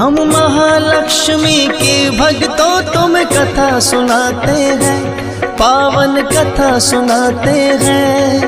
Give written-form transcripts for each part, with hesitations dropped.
हम महालक्ष्मी की भक्तों तुम कथा सुनाते हैं, पावन कथा सुनाते हैं।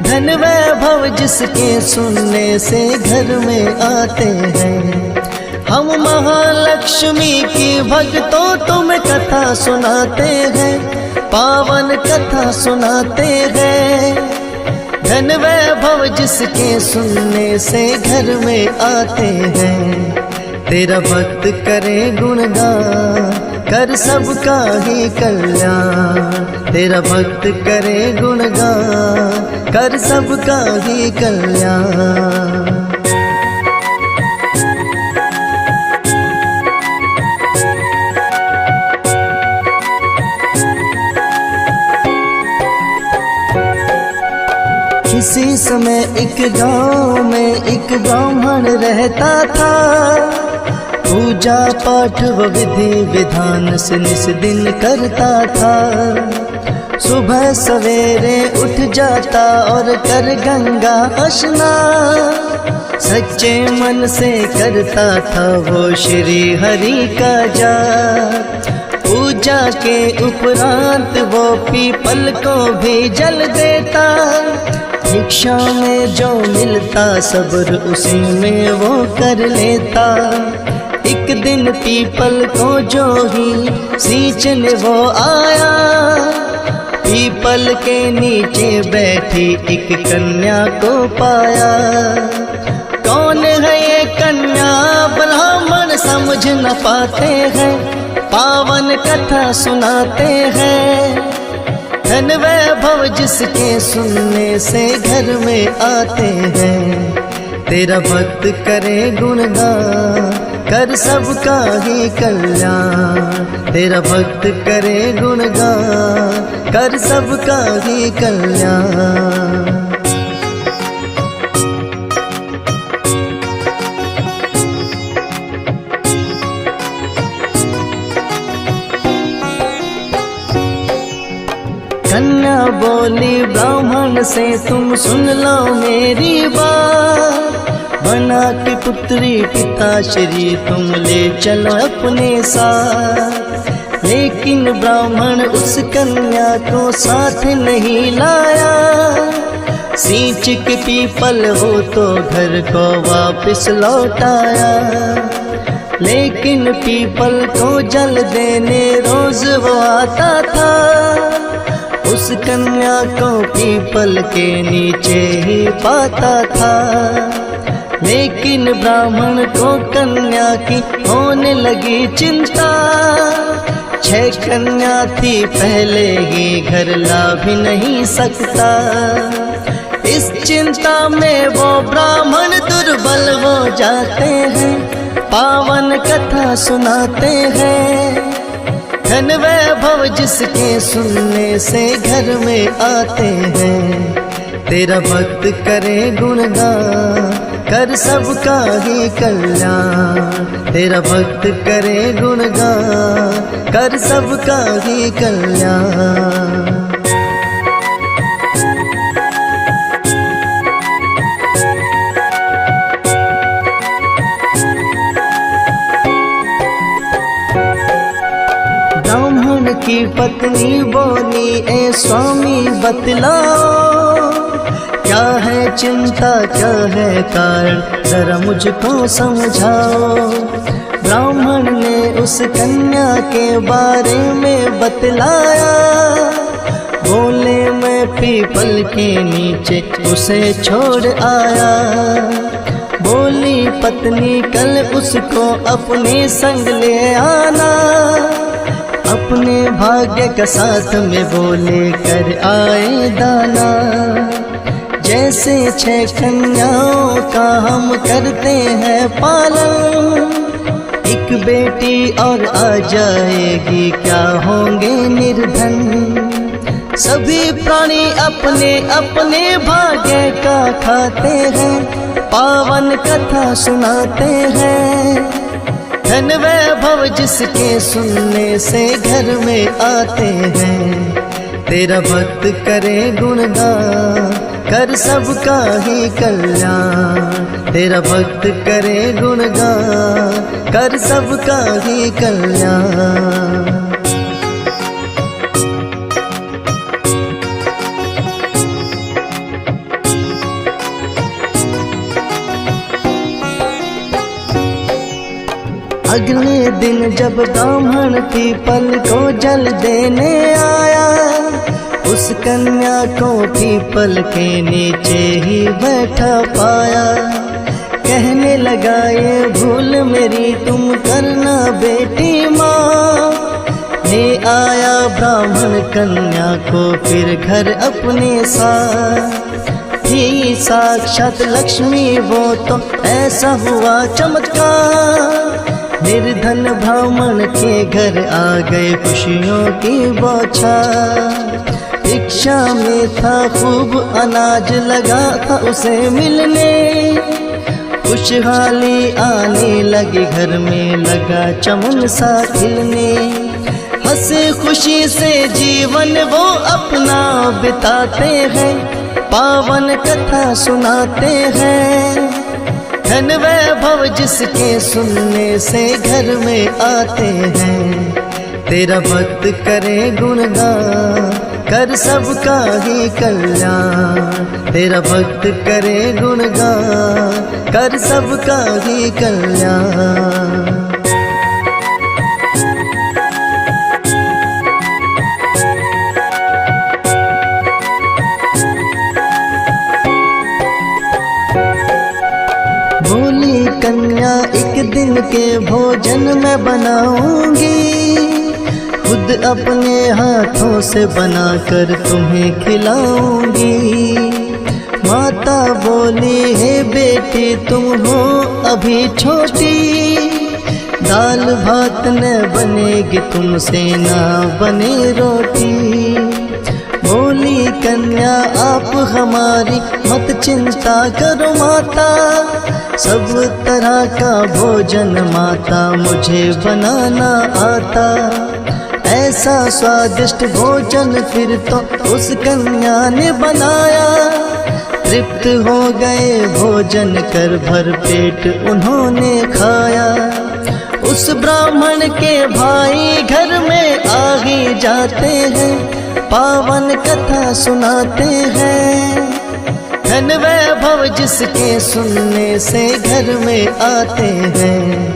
धन वैभव जिसके सुनने से घर में आते हैं। हम महालक्ष्मी की भक्तों तुम कथा सुनाते हैं, पावन कथा सुनाते हैं। धन वैभव जिसके सुनने से घर में आते हैं। तेरा भक्त करे गुणगान, कर सबका ही कल्याण। तेरा भक्त करे गुणगान, कर सबका ही कल्याण। किसी समय एक गांव में एक ब्राह्मण रहता था। पूजा पाठ व विधि विधान से निस दिन करता था। सुबह सवेरे उठ जाता और कर गंगा स्नान। सच्चे मन से करता था वो श्री हरि का जाप। पूजा के उपरांत वो पीपल को भी जल देता। भिक्षा में जो मिलता सब्र उसी में वो कर लेता। एक दिन पीपल को जो ही सींचने वो आया। पीपल के नीचे बैठी एक कन्या को पाया। कौन है ये कन्या ब्राह्मण समझ न पाते हैं, पावन कथा सुनाते हैं। धन वैभव जिसके सुनने से घर में आते हैं। तेरा भक्त करे गुणगान, कर सबका ही कल्याण। तेरा भक्त करे गुणगान, कर सबका ही कल्याण। कन्या बोली ब्राह्मण से तुम सुन लो मेरी बात। बना के पुत्री पिताश्री तुम ले चलो अपने साथ। लेकिन ब्राह्मण उस कन्या को साथ नहीं लाया। सींच के पीपल वो तो घर को वापस लौटाया। लेकिन पीपल को जल देने रोज वो आता था। उस कन्या को पीपल के नीचे ही पाता था। लेकिन ब्राह्मण को कन्या की होने लगी चिंता। 6 कन्या थी पहले ही घर ला भी नहीं सकता। इस चिंता में वो ब्राह्मण दुर्बल हो जाते हैं, पावन कथा सुनाते हैं। धन वैभव जिसके सुनने से घर में आते हैं। तेरा भक्त करे गुणगान, कर सबका ही कल्याण। तेरा भक्त करे गुणगान, कर सबका ही कल्याण। ब्राह्मण की पत्नी बोली, ए स्वामी बतलाओ। क्या है चिंता, क्या है कारण, जरा मुझको समझाओ। ब्राह्मण ने उस कन्या के बारे में बतलाया। बोले मैं पीपल के नीचे उसे छोड़ आया। बोली पत्नी कल उसको अपने संग ले आना। अपने भाग्य का साथ में बोले कर आए दाना। जैसे 6 कन्याओं का हम करते हैं पालन। एक बेटी और आ जाएगी, क्या होंगे निर्धन। सभी प्राणी अपने अपने भाग्य का खाते हैं, पावन कथा सुनाते हैं। धन वैभव जिसके सुनने से घर में आते हैं। तेरा भक्त करे गुणगान, कर सबका ही कल्याण। तेरा भक्त करे गुणगान, कर सबका ही कल्याण। अगले दिन जब ब्राह्मण पीपल को जल देने आया, उस कन्या को पीपल के नीचे ही बैठा पाया। कहने लगा ये भूल मेरी तुम करना बेटी माँ। ले आया ब्राह्मण कन्या को फिर घर अपने साथ। थी साक्षात लक्ष्मी वो तो ऐसा हुआ चमत्कार। निर्धन ब्राह्मण के घर आ गए खुशियों की बौछार। भिक्षा में था खूब अनाज लगा था उसे मिलने। खुशहाली आने लगी घर में लगा चमन सा खिलने। हंसे खुशी से जीवन वो अपना बिताते हैं, पावन कथा सुनाते हैं। धन वैभव जिसके सुनने से घर में आते हैं। तेरा भक्त करे गुणगान, कर सबका ही कल्याण। तेरा भक्त करे गुणगान, कर सबका ही कल्याण। बोली कन्या एक दिन के भोजन मैं बनाऊंगी, खुद अपने हाथों से बनाकर तुम्हें खिलाऊंगी। माता बोली हे बेटी तुम हो अभी छोटी, दाल भात न बनेगी तुमसे ना बने रोटी। बोली कन्या आप हमारी मत चिंता करो माता, सब तरह का भोजन माता मुझे बनाना आता। ऐसा स्वादिष्ट भोजन फिर तो उस कन्या ने बनाया। तृप्त हो गए भोजन कर भर पेट उन्होंने खाया। उस ब्राह्मण के भाई घर में आ ही जाते हैं, पावन कथा सुनाते हैं। धन वैभव जिसके सुनने से घर में आते हैं।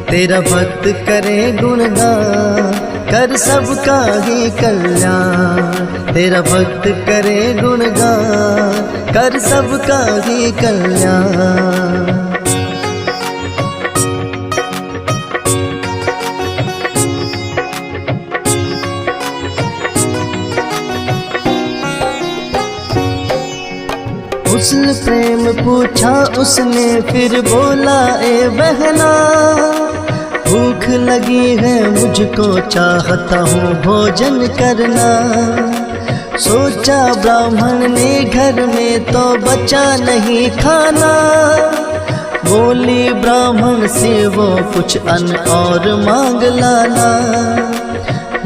तेरा भक्त करे गुणगान, कर सबका ही कल्याण। तेरा भक्त करे गुणगान, कर सबका ही कल्याण। उसने प्रेम पूछा उसने फिर बोला ए बहना, भूख लगी है मुझको चाहता हूँ भोजन करना। सोचा ब्राह्मण ने घर में तो बचा नहीं खाना। बोली ब्राह्मण से वो कुछ अन्न और मांग लाना।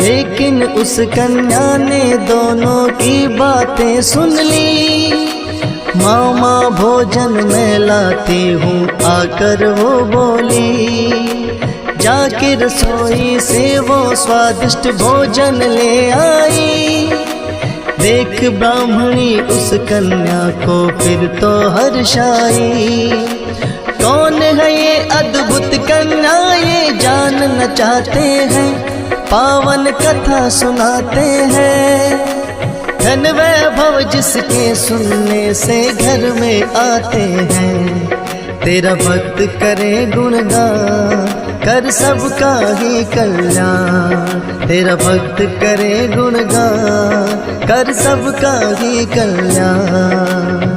लेकिन उस कन्या ने दोनों की बातें सुन ली। मामा भोजन मैं लाती हूँ आकर वो बोली। जाके रसोई से वो स्वादिष्ट भोजन ले आई। देख ब्राह्मणी उस कन्या को फिर तो हर्षाई। कौन है ये अद्भुत कन्या ये जानना चाहते हैं, पावन कथा सुनाते हैं। धन वैभव जिसके सुनने से घर में आते हैं। तेरा भक्त करे गुणगान, कर सबका ही कल्याण। तेरा भक्त करे गुणगान, कर सबका ही कल्याण।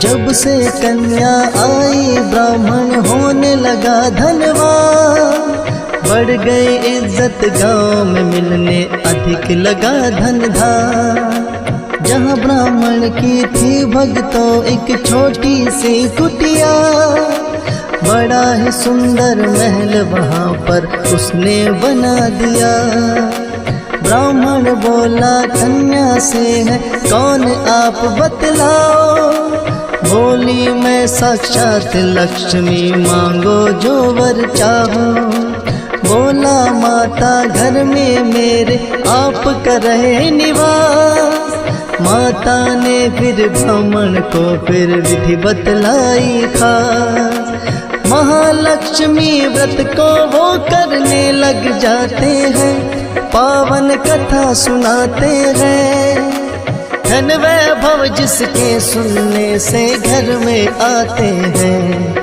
जब से कन्या आई ब्राह्मण होने लगा धनवान। बढ़ गई इज्जत गांव में मिलने अधिक लगा धन धान। जहाँ ब्राह्मण की थी भक्तों एक छोटी सी कुटिया, बड़ा ही सुंदर महल वहाँ पर उसने बना दिया। ब्राह्मण बोला कन्या से है कौन आप बतलाओ। बोली मैं साक्षात लक्ष्मी, मांगो जो वर चाहो। बोला माता घर में मेरे आप कर रहे निवास। माता ने फिर ब्राह्मण को फिर विधि बतलाई खास। महालक्ष्मी व्रत को वो करने लग जाते हैं, पावन कथा सुनाते हैं। धन वैभव जिसके सुनने से घर में आते हैं।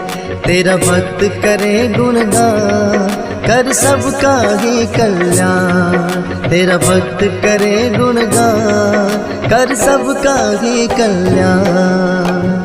तेरा भक्त करे गुणगान, कर सबका ही कल्याण। तेरा भक्त करे गुणगान, कर सबका ही कल्याण।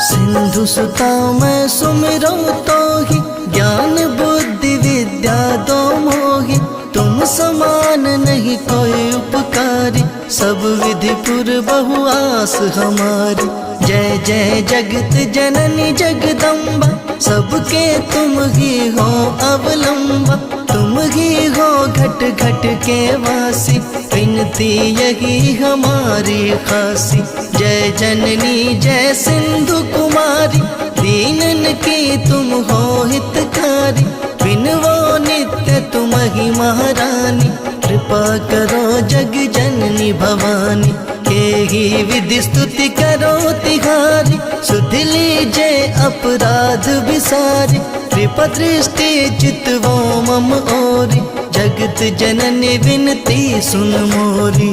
सिंधु सुता मैं सुमिरऊं तो ही, ज्ञान बुद्धि विद्या दो मोहि। तुम समान नहीं कोई उपकारी, सब विधि पुर बहु आस हमारी। जय जय जगत जननी जगदम्बा, सबके तुम ही हो अवलंबा। तुम ही हो घट घट के वासी, विनती यही हमारी खासी। जय जननी जय सिंधु कुमारी, दीनन की तुम हो हितकारी। बिनवो नित्य तुम ही महारानी, कृपा करो जग जननी भवानी। के ही विधि स्तुति करो तिहारी, सुध लीजे अपराध विसारी। कृपा दृष्टि चितवो मम ओरी, जगत जननी विनती सुन मोरी।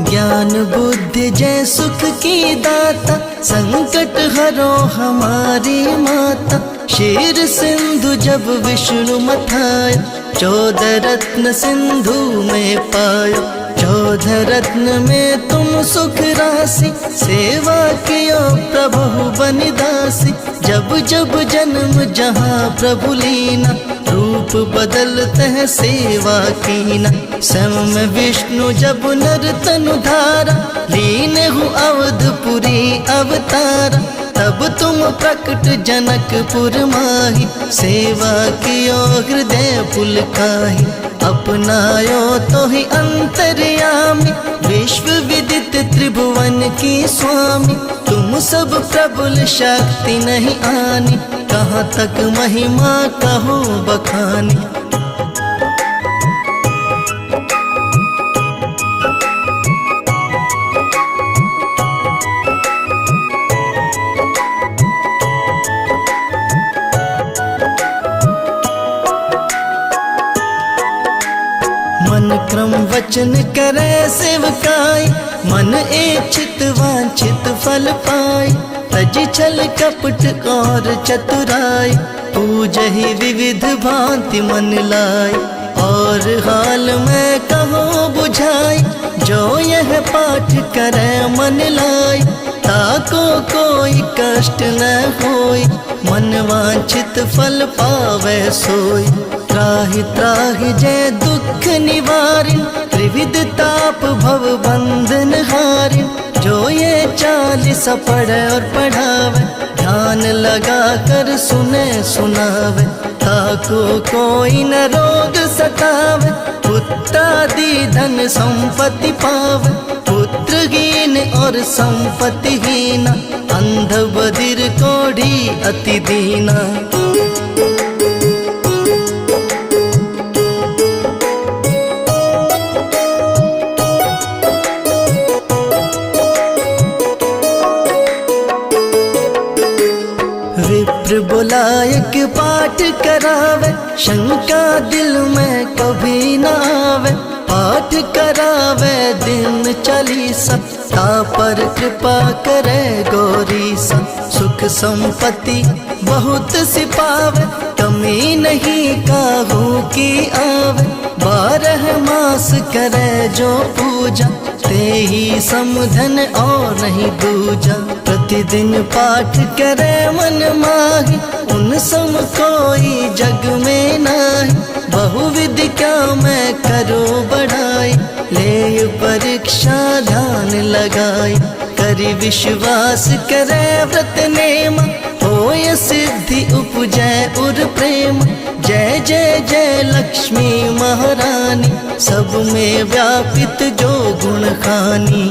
ज्ञान बुद्धि जय सुख की दाता, संकट हरो हमारी माता। क्षीर सिंधु जब विष्णु मथाया, 14 रत्न सिंधु में पायो। 14 रत्न में तुम सुख राशि, सेवा कियो प्रभु बनिदासी। जब जब जन्म जहाँ प्रभु लीना, रूप बदलते हैं सेवा कीना। स्वयं विष्णु जब नर तनु धारा, लीन हूँ अवधपुरी अवतारा। तब तुम प्रकट जनकपुर माही, सेवा कियो हृदय पुलकाही। अपनायो तो ही अंतर्यामी, विश्व विदित त्रिभुवन की स्वामी। तुम सब प्रबल शक्ति नहीं आनी, कहाँ तक महिमा कहो बखानी। मन क्रम वचन करे सेवकाई, मन इच्छित वांछित फल पाई। तज छल कपट और चतुराई, पूजहि विविध भांति मन लाई। और हाल में कहो बुझाई, जो यह पाठ करे मन लाई। ताको कोई कष्ट न होई, मन वांछित फल पावे सोई। त्राहि त्राहि जय दुख निवारिन, त्रिविध ताप भव बंधन हारिन। जो ये 40 पढ़े और पढ़ावे, ध्यान लगा कर सुने सुनावे। ताको कोई न रोग सतावे, पुत्रादि धन संपत्ति पावे। पुत्रहीन और संपत्तिहीन, अंध बधिर कोढ़ी अति दीना। विप्र बुलायक पाठ करावे, शंका दिल में कभी न आवे। पाठ करावे दिन 40, ता पर कृपा करे गौरीसा। सुख संपत्ति बहुत सी पावे, कमी नहीं काहू की आवे। 12 मास करे जो पूजा, ते ही समधन और नहीं दूजा। प्रतिदिन पाठ करे मन माही, उन सम कोई जग में नाही। बहुविध क्या मैं करूं बढ़ाई, ले परीक्षा ध्यान लगाई। करी विश्वास करे व्रत नेम, होय सिद्धि उपजै उर प्रेम। जय जय जय लक्ष्मी महारानी, सब में व्यापित जो गुण खानी।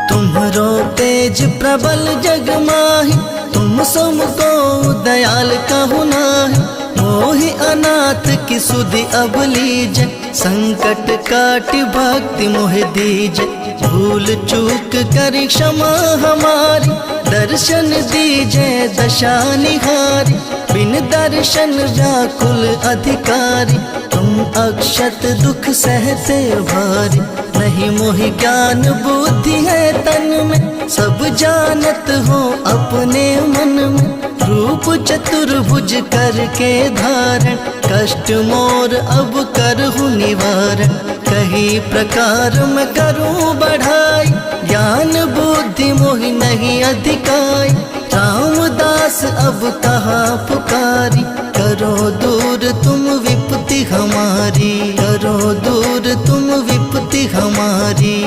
तुम्हरो तेज प्रबल जग माही, तुम सम को दयाल कहु नाही। मोहि अनाथ की सुधि अब लीजे, संकट काटि भक्ति मोह दीजे। भूल चूक करी क्षमा हमारी, दर्शन दीजे दशा निहारी। बिन दर्शन व्याकुल अधिकारी, तुम अक्षत दुख सहते भारी। नहीं मोहि ज्ञान बुद्धि है तन में, सब जानत हो अपने मन में। रूप चतुर्भुज करके धारण, कष्ट मोर अब करहु निवारण। कही प्रकार मैं करूं बढ़ाई, ज्ञान बुद्धि मोहि नहीं अधिकाई। रामदास अब कहाँ पुकारी, करो दूर तुम विपत्ति हमारी। करो दूर तुम विपत्ति हमारी।